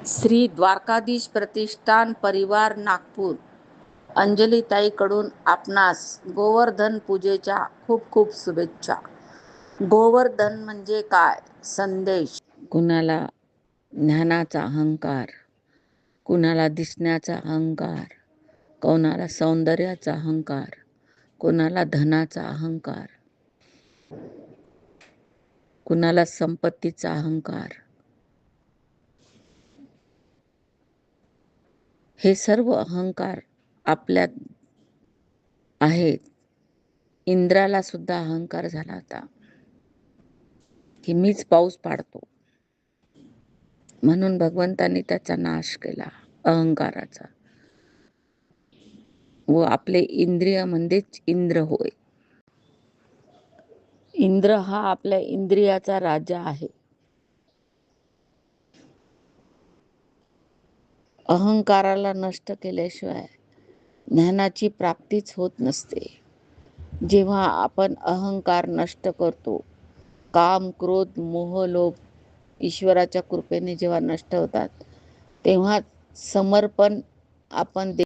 श्री द्वारकाधीश प्रतिष्ठान परिवार नागपूर अंजलीताईकडून आपणास गोवर्धन पूजेच्या खूप खूप शुभेच्छा. गोवर्धन म्हणजे काय? संदेश. कुणाला ज्ञानाचा अहंकार, कुणाला दिसण्याचा अहंकार, कोणाला सौंदर्याचा अहंकार, कुणाला धनाचा अहंकार, कुणाला संपत्तीचा अहंकार. हे सर्व अहंकार आपल्यात आहेत. इंद्राला सुद्धा अहंकार झाला होता की मीच पाऊस पाडतो, म्हणून भगवंतांनी त्याचा नाश केला अहंकाराचा. व आपले इंद्रिय म्हणजेच इंद्र होय. इंद्र हा आपल्या इंद्रियाचा राजा आहे. अहंकाराला नष्ट केल्याशिवाय ज्ञानाची प्राप्तीच होत नसते. जेव्हा आपण अहंकार नष्ट करतो, काम, क्रोध, मोह, लोभ ईश्वराच्या कृपेने जेव्हा नष्ट होतात, तेव्हा समर्पण आपण